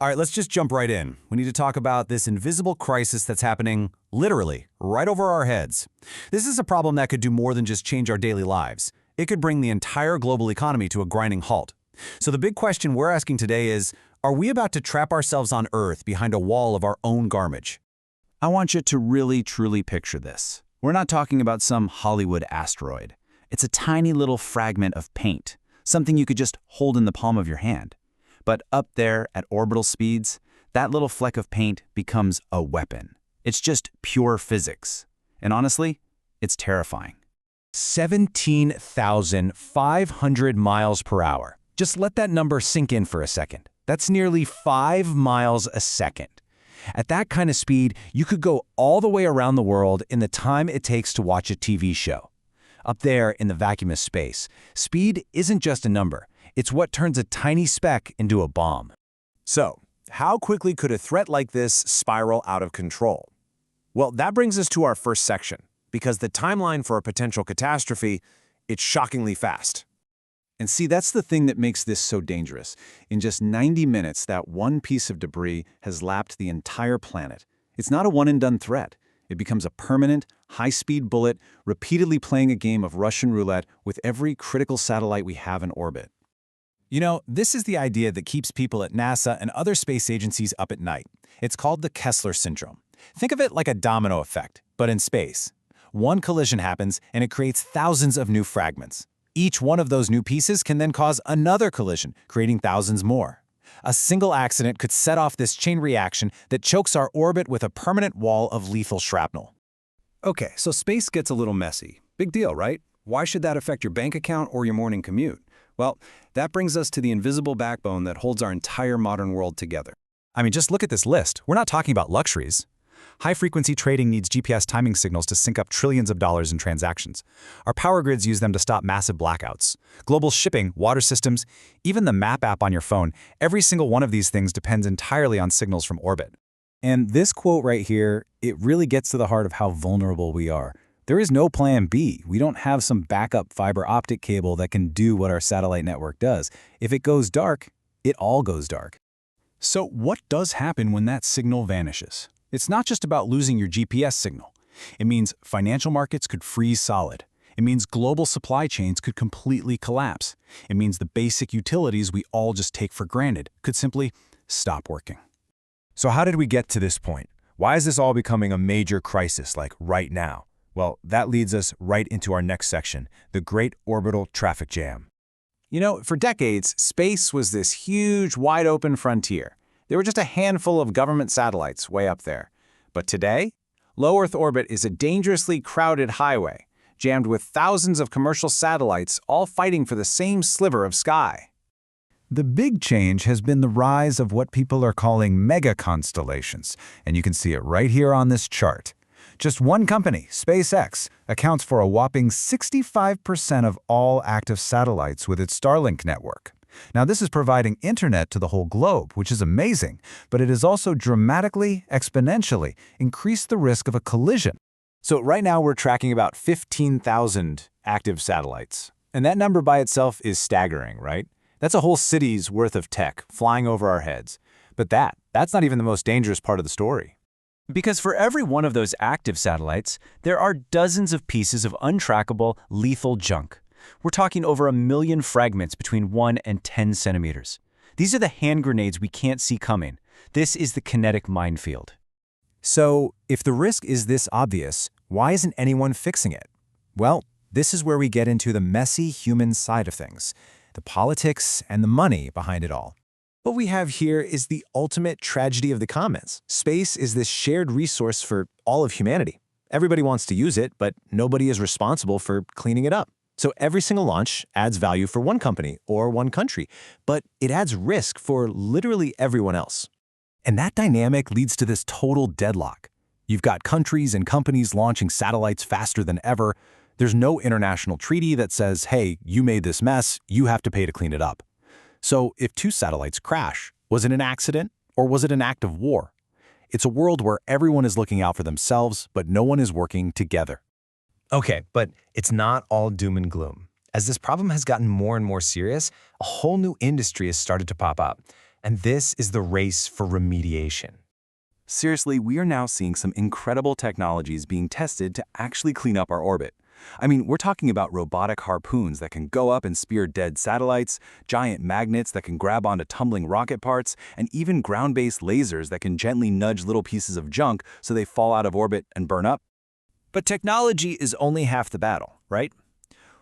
All right, let's just jump right in. We need to talk about this invisible crisis that's happening, literally, right over our heads. This is a problem that could do more than just change our daily lives. It could bring the entire global economy to a grinding halt. So the big question we're asking today is, are we about to trap ourselves on Earth behind a wall of our own garbage? I want you to really, truly picture this. We're not talking about some Hollywood asteroid. It's a tiny little fragment of paint, something you could just hold in the palm of your hand. But up there at orbital speeds, that little fleck of paint becomes a weapon. It's just pure physics. And honestly, it's terrifying. 17,500 miles per hour. Just let that number sink in for a second. That's nearly 5 miles a second. At that kind of speed, you could go all the way around the world in the time it takes to watch a TV show. Up there in the vacuum of space, speed isn't just a number. It's what turns a tiny speck into a bomb. So, how quickly could a threat like this spiral out of control? Well, that brings us to our first section, because the timeline for a potential catastrophe, it's shockingly fast. And see, that's the thing that makes this so dangerous. In just 90 minutes, that one piece of debris has lapped the entire planet. It's not a one-and-done threat. It becomes a permanent, high-speed bullet, repeatedly playing a game of Russian roulette with every critical satellite we have in orbit. You know, this is the idea that keeps people at NASA and other space agencies up at night. It's called the Kessler Syndrome. Think of it like a domino effect, but in space. One collision happens, and it creates thousands of new fragments. Each one of those new pieces can then cause another collision, creating thousands more. A single accident could set off this chain reaction that chokes our orbit with a permanent wall of lethal shrapnel. Okay, so space gets a little messy. Big deal, right? Why should that affect your bank account or your morning commute? Well, that brings us to the invisible backbone that holds our entire modern world together. I mean, just look at this list. We're not talking about luxuries. High-frequency trading needs GPS timing signals to sync up trillions of dollars in transactions. Our power grids use them to stop massive blackouts. Global shipping, water systems, even the map app on your phone, every single one of these things depends entirely on signals from orbit. And this quote right here, it really gets to the heart of how vulnerable we are. There is no plan B. We don't have some backup fiber optic cable that can do what our satellite network does. If it goes dark, it all goes dark. So what does happen when that signal vanishes? It's not just about losing your GPS signal. It means financial markets could freeze solid. It means global supply chains could completely collapse. It means the basic utilities we all just take for granted could simply stop working. So how did we get to this point? Why is this all becoming a major crisis, like right now? Well, that leads us right into our next section, the Great Orbital Traffic Jam. You know, for decades, space was this huge, wide-open frontier. There were just a handful of government satellites way up there. But today, low Earth orbit is a dangerously crowded highway, jammed with thousands of commercial satellites all fighting for the same sliver of sky. The big change has been the rise of what people are calling mega constellations, and you can see it right here on this chart. Just one company, SpaceX, accounts for a whopping 65% of all active satellites with its Starlink network. Now, this is providing internet to the whole globe, which is amazing, but it has also dramatically, exponentially increased the risk of a collision. So right now we're tracking about 15,000 active satellites. And that number by itself is staggering, right? That's a whole city's worth of tech flying over our heads. But that's not even the most dangerous part of the story. Because for every one of those active satellites, there are dozens of pieces of untrackable, lethal junk. We're talking over 1 million fragments between 1 and 10 centimeters. These are the hand grenades we can't see coming. This is the kinetic minefield. So, if the risk is this obvious, why isn't anyone fixing it? Well, this is where we get into the messy human side of things, the politics and the money behind it all. What we have here is the ultimate tragedy of the commons. Space is this shared resource for all of humanity. Everybody wants to use it, but nobody is responsible for cleaning it up. So every single launch adds value for one company or one country, but it adds risk for literally everyone else. And that dynamic leads to this total deadlock. You've got countries and companies launching satellites faster than ever. There's no international treaty that says, hey, you made this mess, you have to pay to clean it up. So if 2 satellites crash, was it an accident or was it an act of war? It's a world where everyone is looking out for themselves, but no one is working together. Okay, but it's not all doom and gloom. As this problem has gotten more and more serious, a whole new industry has started to pop up. And this is the race for remediation. Seriously, we are now seeing some incredible technologies being tested to actually clean up our orbit. I mean, we're talking about robotic harpoons that can go up and spear dead satellites, giant magnets that can grab onto tumbling rocket parts, and even ground-based lasers that can gently nudge little pieces of junk so they fall out of orbit and burn up. But technology is only half the battle, right?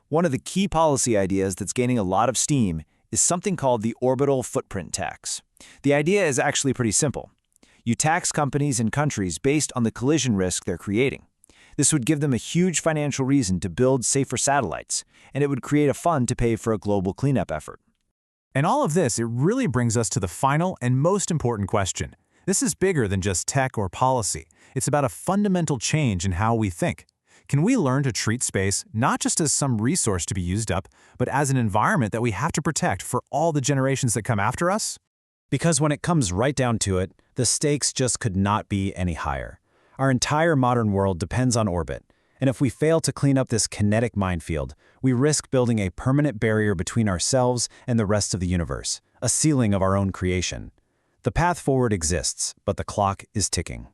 One of the key policy ideas that's gaining a lot of steam is something called the orbital footprint tax. The idea is actually pretty simple. You tax companies and countries based on the collision risk they're creating. This would give them a huge financial reason to build safer satellites, and it would create a fund to pay for a global cleanup effort. And all of this, it really brings us to the final and most important question. This is bigger than just tech or policy. It's about a fundamental change in how we think. Can we learn to treat space not just as some resource to be used up, but as an environment that we have to protect for all the generations that come after us? Because when it comes right down to it, the stakes just could not be any higher. Our entire modern world depends on orbit, and if we fail to clean up this kinetic minefield, we risk building a permanent barrier between ourselves and the rest of the universe, a ceiling of our own creation. The path forward exists, but the clock is ticking.